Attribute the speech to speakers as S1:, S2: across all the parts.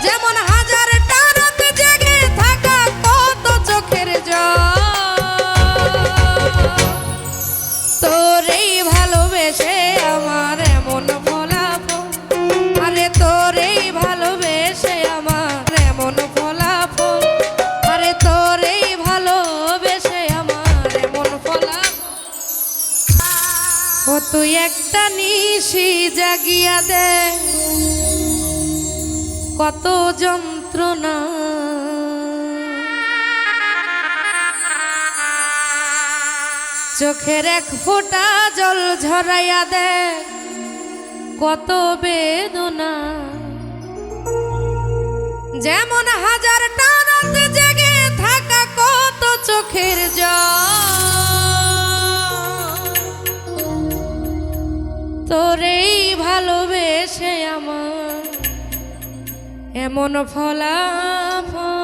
S1: যেমন হাজারটা রাত জেগে থাকা কত চোখের জল, তোরেই ভালোবেসে আমার এমন ফলাফল, আরে তোরেই ভালোবেসে আমার এমন ফলাফল, আরে তোরেই ভালোবেসে আমার এমন ফলাফল। ও তুই একটা নিশি জাগিয়া দে কত যন্ত্রণা, চোখের এক ফোঁটা জল ঝরাইয়া দে কত বেদনা। যেমন হাজারটা রাত জেগে থাকা কত চোখের জল, তোরেই ভালোবেসে আমার এমন ফলাফল।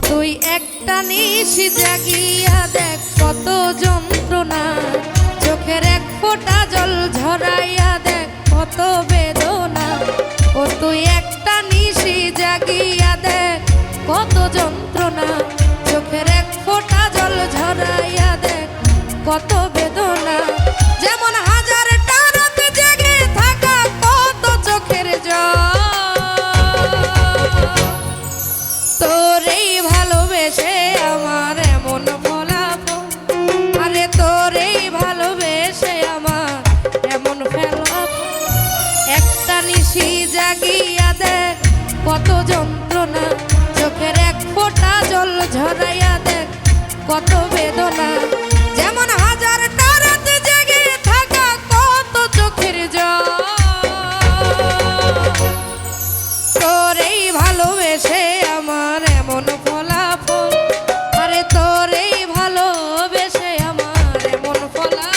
S1: তুই একটা নিশি জাগিয়া দেখ কত যন্ত্রণা, চোখের এক ফোঁটা জল ঝরাইয়া দেখ কত বেদনা। ও তুই একটা নিশি জাগিয়া দেখ কত যন্ত্রণা, চোখের এক ফোঁটা জল ঝরাইয়া দেখ কত বেদনা। যেমন হাজারটা রাত জেগে থাকা কত চোখের জল, তোরেই ভালোবেসে আমার এমন ফলাফল, আরে তোরেই ভালোবেসে আমার এমন ফলাফল। একটা নিশি জাগিয়া দেখ কত যন্ত্রণা, চোখের এক ফোঁটা জল ঝরাইয়া দেখ কত বেদনা। যেমন হাজারটা রাত জেগে থাকা কত চোখের জল, তোরেই ভালোবেসে আমার এমন ফলাফল, আরে তোরেই ভালোবেসে আমার এমন ফলাফল।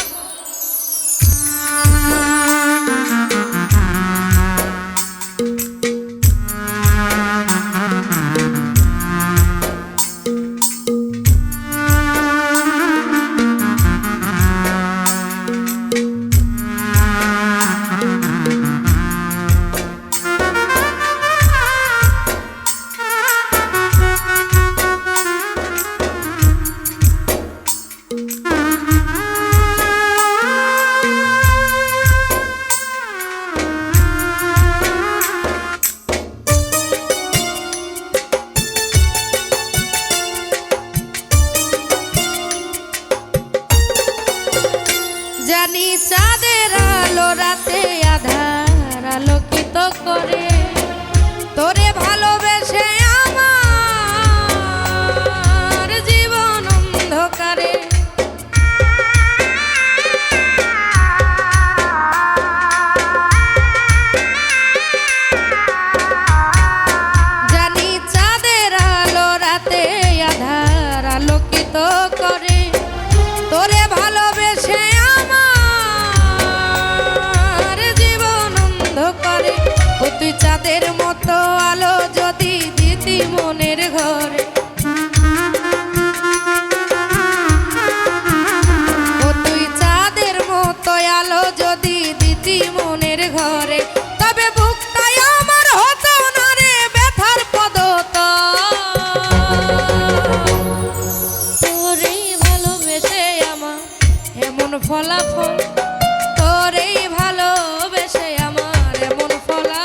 S1: জানি চাঁদের আলো রাতে আধার আলোকিত করে, তোরে ভালোবেসে আমার জীবন অন্ধকারে। জানি চাঁদের আলো রাতে আধার আলোকিত করে, তোরে ভালোবেসে তুই চাঁদের মতো আলো যদি দিতি মনের ঘরে, ও তুই চাঁদের মতো আলো যদি দিতি মনের ঘরে, তবে বুকটাই আমার হতো না রে ব্যথার পদতল। তোরেই ভালোবেসে আমার এমন ফলাফল, তোরেই ভালোবেসে আমার এমন ফলাফল।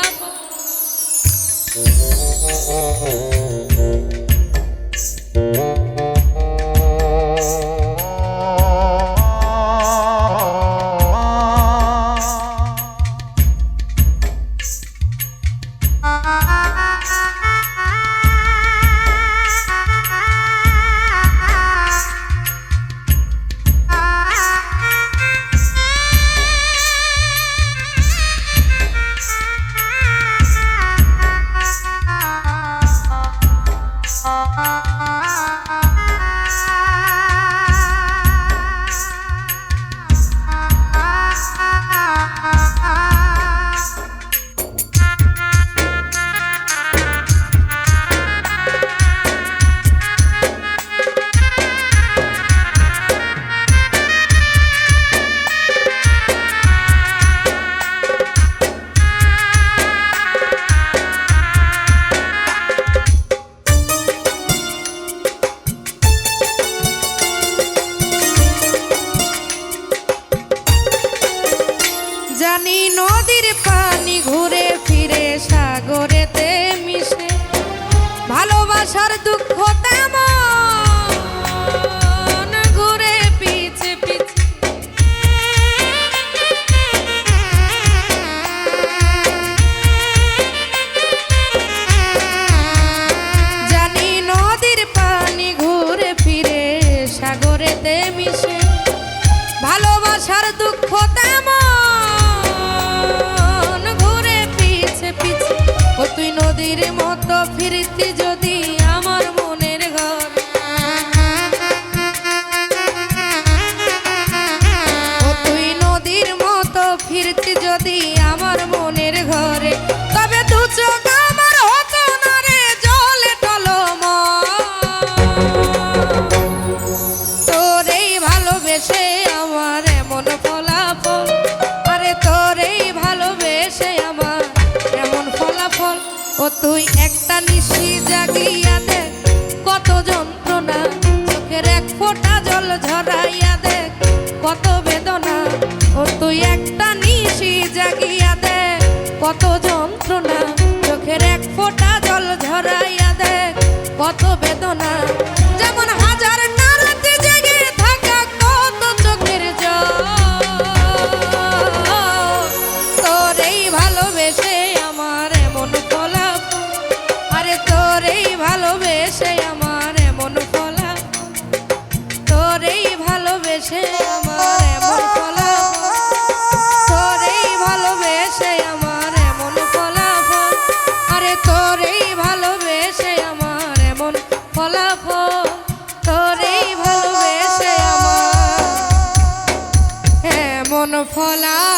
S1: ভালোবাসার দুঃখ তেমন ঘুরে পিছে পিছে জানি নদীর পানি ঘুরে ফিরে সাগরেতে মিশে ভালোবাসার দুঃখ তেমন ঘুরে পিছে পিছে ও তুই নদীর মতো ফিরতি যদি আমার মনের ঘর ও তুই নদীর মতো ফিরতি যদি আমার মনের ঘরে তবে দু চোখ আমার হতো না রে জলে টলমল তোরেই ভালোবেসে আমার এমন ফলাফল আরে তোরেই ভালোবেসে আমার এমন ফলাফল ও তুই একটা নিশি জাগিয়া দেখ কত যন্ত্রণা চোখের এক ফোঁটা জল ঝরাইয়া দেখ কত বেদনা ও তুই একটা নিশি জাগিয়া দেখ কত যন্ত্রণা চোখের এক ফোঁটা জল ঝরাইয়া দেখ কত বেদনা যেমন হাজার নারাতে জেগে থাকা কত চোখের জল তোরেই ভালোবেসে আমার এমন ফলাফল আরে তোরেই ভালোবেসে আমার এমন ফলাফল তোরেই ভালোবেসে আমার এমন ফলাফল তোরেই ভালোবেসে আমার এমন ফলাফল আরে তোরেই ভালোবেসে আমার এমন ফলাফল তোরেই ভালোবেসে আমার এমন ফলাফল